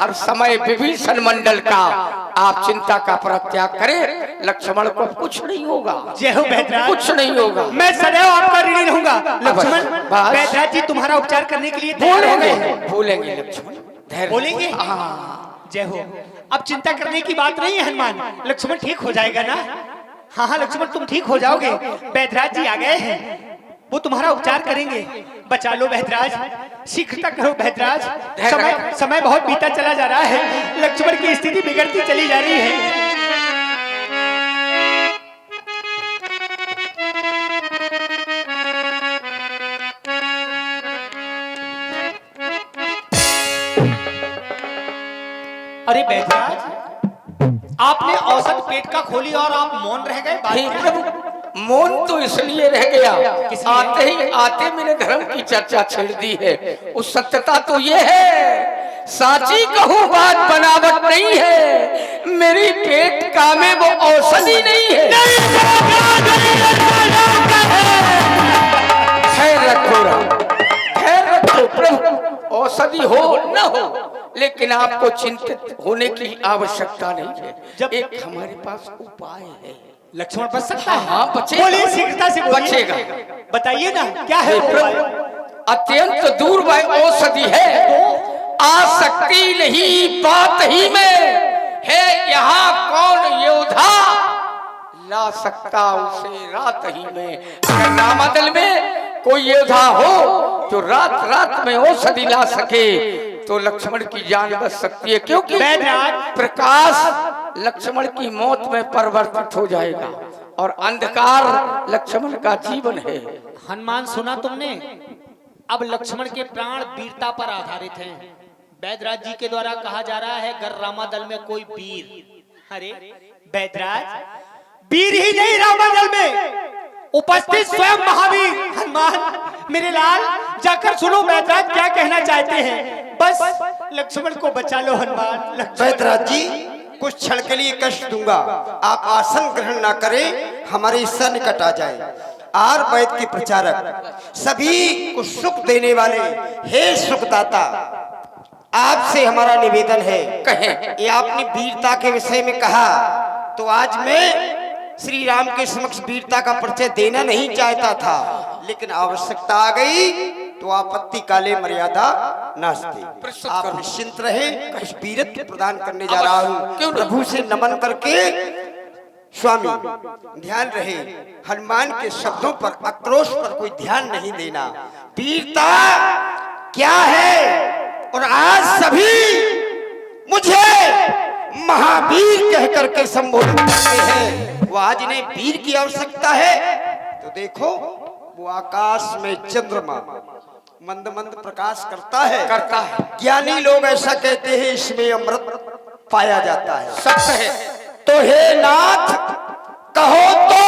हर समय विभीषण मंडल का आप चिंता का परित्याग करें। लक्ष्मण को कुछ नहीं होगा। जय हो बैदराज। कुछ नहीं होगा। मैं सदैव आपका ऋणी रहूंगा। लक्ष्मण, बैदराज जी तुम्हारा उपचार करने के लिए तैयार हो गए। भूलेंगे लक्ष्मण, धैर्य बोलेंगे। हाँ जय हो। अब चिंता करने की बात नहीं है हनुमान। लक्ष्मण ठीक हो जाएगा ना? हाँ हाँ लक्ष्मण, तुम ठीक हो जाओगे। बैदराज जी आ गए हैं, वो तुम्हारा उपचार करेंगे। बचा लो बैदराज, शीघ्रता करो बैदराज। समय बहुत बीता चला जा रहा है। लक्ष्मण की स्थिति बिगड़ती चली जा रही है। अरे बैदराज, आपने औसत पेट का खोली और आप मौन रह गए। मौन तो इसलिए रह गया, आते ही आते मैंने धर्म की चर्चा छेड़ दी है। उस सत्यता तो ये है, साची कहूँ बात बनावट नहीं है, मेरी पेट का में वो औषधि नहीं है। खैर रखो, खैर रखो प्रभु, औषधि हो न हो, लेकिन आपको चिंतित होने की आवश्यकता नहीं है। जब एक हमारे पास उपाय है। लक्ष्मण बच सकता है? हाँ बचेगा। बोलिए शीघ्रता से बचेगा। बताइए ना क्या है उपाय? अत्यंत दूर वह औषधि है, आ सकती नहीं बात ही में है, यहाँ कौन योद्धा ला सकता उसे रात ही में। अगर रामादल में कोई योद्धा हो जो रात रात में औषधि ला सके तो लक्ष्मण की जान बच सकती है, क्योंकि प्रकाश लक्ष्मण की मौत में परिवर्तित हो जाएगा और अंधकार लक्ष्मण का जीवन है। हनुमान, सुना तुमने? अब लक्ष्मण के प्राण वीरता पर आधारित हैं। बैदराज जी के द्वारा कहा जा रहा है गर रामादल में कोई वीर। अरे बैदराज, वीर ही नहीं रामादल में उपस्थित स्वयं महावीर हनुमान। मेरे लाल, जाकर सुनो बैदराज क्या कहना चाहते हैं। बस लक्ष्मण को बचा लो हनुमान। बैदराज जी, कुछ क्षण के लिए कष्ट दूंगा, आप आसन ग्रहण ना करें, हमारे ईश्वर निकट आ जाए। आर वैद के प्रचारक, सभी को सुख देने वाले हे सुखदाता, आपसे हमारा निवेदन है। कहें। ये आपने वीरता के विषय में कहा, तो आज मैं श्री राम के समक्ष वीरता का परिचय देना नहीं चाहता था, लेकिन आवश्यकता आ गई तो आपत्ति काले मर्यादा नास्ते। आप निश्चिंत रहे, कुछ वीरत्व प्रदान करने जा रहा हूँ। प्रभु से नमन करके स्वामी ध्यान रहे, हनुमान के शब्दों पर, आक्रोश पर कोई ध्यान नहीं देना। वीरता क्या है, और आज सभी मुझे महावीर कह करके संबोधित करते हैं। वो आज इन्हें वीर की आवश्यकता है तो देखो, वो आकाश में चंद्रमा मंद मंद प्रकाश करता है। ज्ञानी लोग ऐसा कहते हैं इसमें अमृत पाया जाता है। सत्य है। तो हे नाथ, कहो तो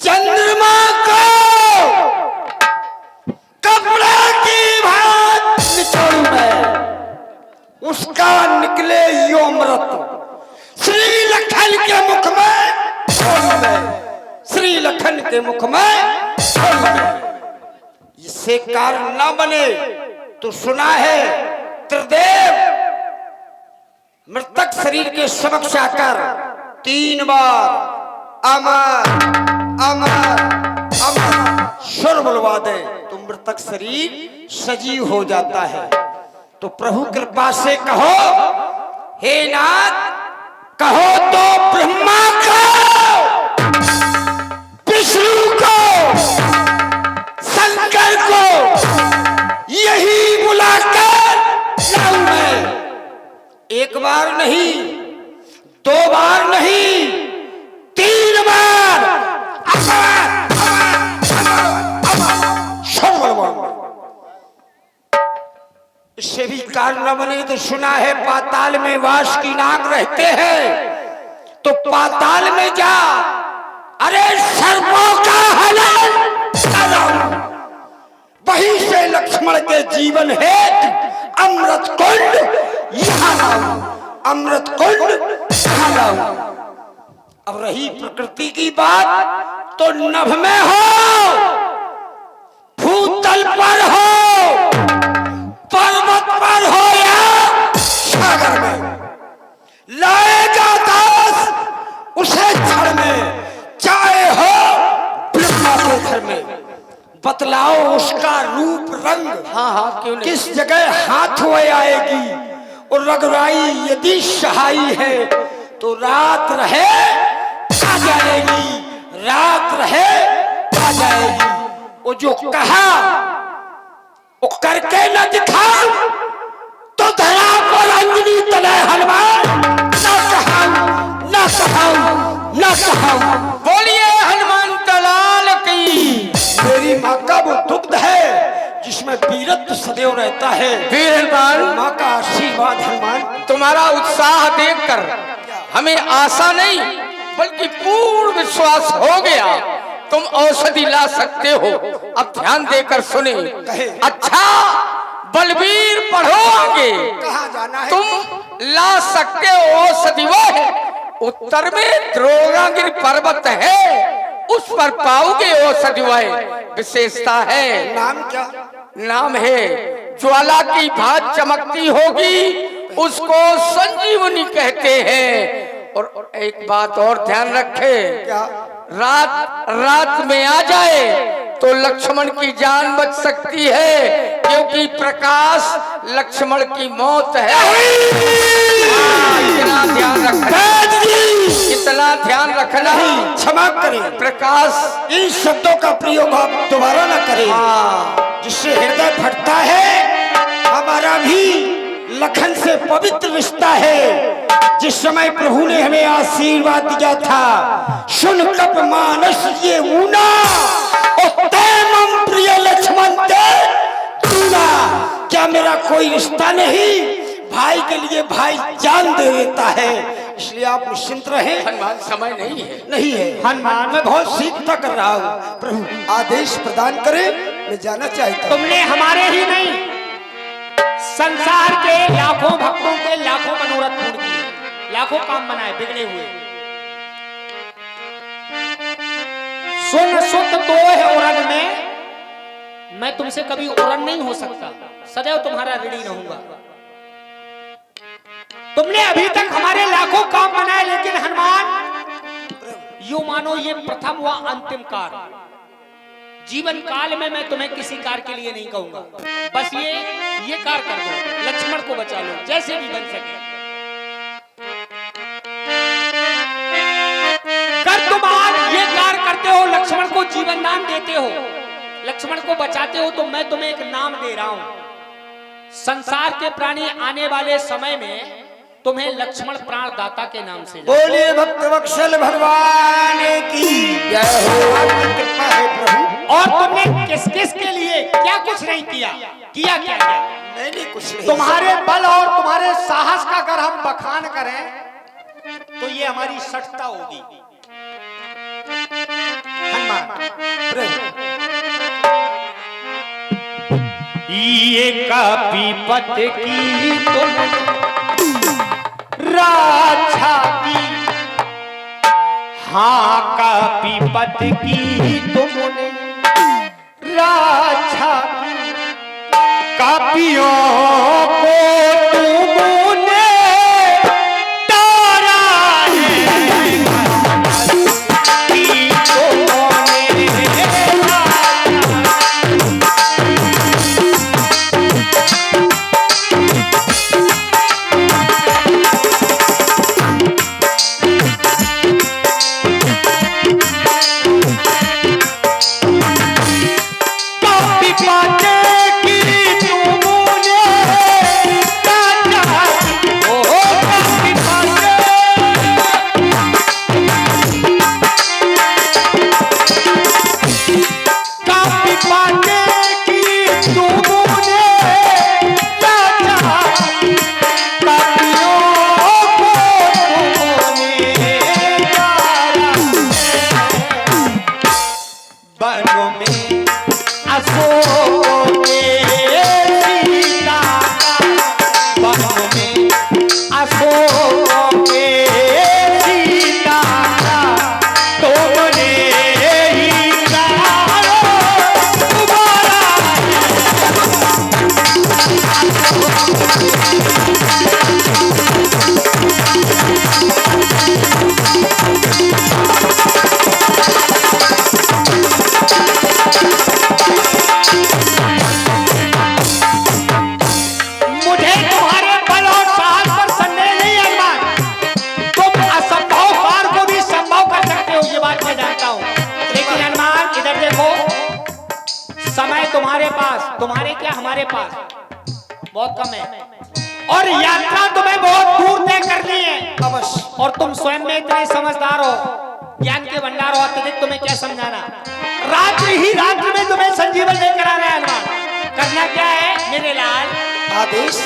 चंद्रमा को कपड़े की भांति निचोड़ूं मैं, उसका निकले यो अमृत श्री लखन के मुख में, श्री लखन के मुख में। इससे कारण न बने तो सुना है त्रिदेव मृतक शरीर के समक्ष आकर 3 बार अमर अमर अमर स्वर बुलवा दे तो मृतक शरीर सजीव हो जाता है। तो प्रभु कृपा से कहो, हे नाथ, कहो तो ब्रह्मा को, विष्णु को, शंकर को यही बुलाकर लाऊं मैं। एक बार नहीं, 2 बार नहीं, 3 बार इससे भी कारण न बने तो सुना है पाताल में वास की नाग रहते हैं, तो पाताल में जा, अरे सर्पों का हलन वहीं से लक्ष्मण के जीवन है अमृत कुंड यहाँ लाऊं, अमृत कुंड यहाँ लाऊं। अब रही प्रकृति की बात, तो नभ में हो, भूतल पर हो, पर्वत पर हो या बतलाओ उसका रूप रंग, हाँ हाँ क्यों नहीं। किस जगह हाथ हुए आएगी, और रघुराई यदि सहाई है तो रात रहे आ जाएगी, रात रहे आ जाएगी। वो जो कहा वो करके न दिखा तो धरा पर अंजनी तले हनुमान, न कहाऊं न कहाऊं न कहाऊं। बोलिए हनुमान लाल की। मेरी माँ का वो दुग्ध है जिसमें वीरत्व सदैव रहता है। वीर हनुमान, माँ का आशीर्वाद हनुमान। तुम्हारा उत्साह देखकर हमें आशा नहीं बल्कि पूर्ण विश्वास हो गया तुम औषधि ला सकते हो। अब ध्यान देकर सुने। अच्छा बलवीर पढ़ो आगे। कहाँ जाना है? तुम ला सकते हो औषधि वह उत्तर में द्रोणागिरि पर्वत है, उस पर पाओगे औषधि वह विशेषता है। नाम क्या? नाम है ज्वाला की भात चमकती होगी उसको संजीवनी कहते हैं। और एक बात और ध्यान रखे, क्या? रात में आ जाए तो लक्ष्मण की जान बच सकती है, क्योंकि प्रकाश लक्ष्मण की मौत है। इतना ध्यान रखना, इतना ध्यान रखना। क्षमा करें, प्रकाश इन शब्दों का प्रयोग आप दोबारा न करें, जिससे हृदय फटता है। हमारा भी लखन से पवित्र रिश्ता है। जिस समय प्रभु ने हमें आशीर्वाद दिया था, सुन कप मानस ये ऊना, प्रिय लक्ष्मण ते दूना। क्या मेरा कोई रिश्ता नहीं? भाई के लिए भाई जान दे देता है, इसलिए आप निश्चिंत रहें। हनुमान समय नहीं है। नहीं है हनुमान, मैं बहुत सीखता कर रहा हूँ। प्रभु आदेश प्रदान करें, मैं जाना चाहता हूँ। तुमने हमारे ही नहीं संसार के लाखों भक्तों के लाखों मनोरथ पूर्ण किए, लाखों काम बनाए बिगड़े हुए। सुन सुत तो है उड़न में, मैं तुमसे कभी उड़न नहीं हो सकता, सदैव तुम्हारा ऋणी रहूंगा। तुमने अभी तक हमारे लाखों काम बनाए, लेकिन हनुमान यूं मानो ये प्रथम व अंतिम कार्य। जीवन काल में मैं तुम्हें किसी कार्य के लिए नहीं कहूंगा, बस ये कार्य कर दो, लक्ष्मण को बचा लो जैसे भी बन सके। कर तुम आज ये कार्य करते हो, लक्ष्मण को जीवन दान देते हो, लक्ष्मण को बचाते हो, तो मैं तुम्हें एक नाम दे रहा हूं। संसार के प्राणी आने वाले समय में तुम्हें लक्ष्मण प्राणदाता के नाम से बोलिए भक्त वत्सल भगवान की जय हो। कृपा है प्रभु। और तुमने किस किस के लिए क्या कुछ नहीं किया, किया क्या क्या? मैंने कुछ नहीं। तुम्हारे बल और तुम्हारे साहस का अगर हम बखान करें तो ये हमारी सठता होगी। हनुमान ये कपीपत की तुम राछा की, हाँ कपीपत की तुमने राछा की, कपियों को तुमने तारा है, की तुमने तुम्हारे क्या हमारे पास बहुत कम है, और यात्रा तुम्हें बहुत दूर तय करनी है अवश्य। और तुम स्वयं में इतने समझदार हो, ज्ञान के भंडार हो, अत्यधिक तुम्हें क्या समझाना। रात्रि में तुम्हें संजीवन लेकर आना है हनुमान। करना क्या है मेरे लाल? आदेश।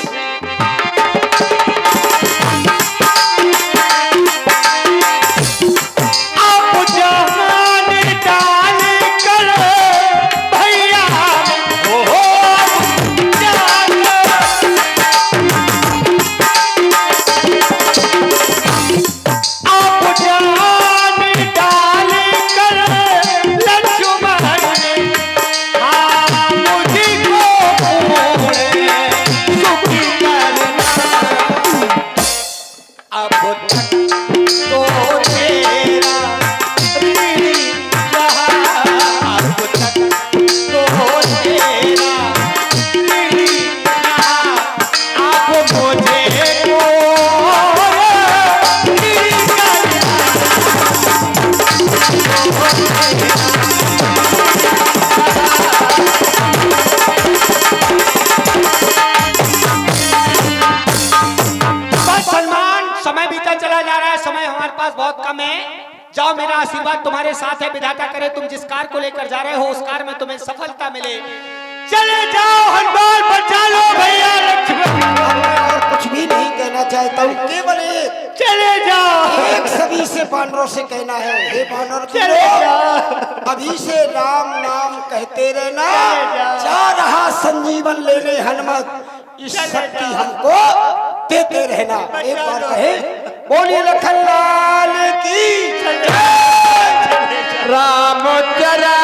बहुत कम है, जाओ मेरा आशीर्वाद तुम्हारे साथ है। विधाता करे तुम जिस कार को लेकर जा रहे हो उस कार में तुम्हें सफलता मिले। चले जाओ हनुमान, बचा लो भैया लक्ष्मण। और कुछ भी नहीं कहना चाहता हूँ, केवल एक चले जाओ। एक सभी से बानरों से कहना है, हे बानर चले जाओ, अभी से राम नाम कहते रहना। जा रहा संजीवन लेने हनुमत, इस शक्ति हमको देते रहना। एक बार कहे, बोलिए लखन लाल की राम चरण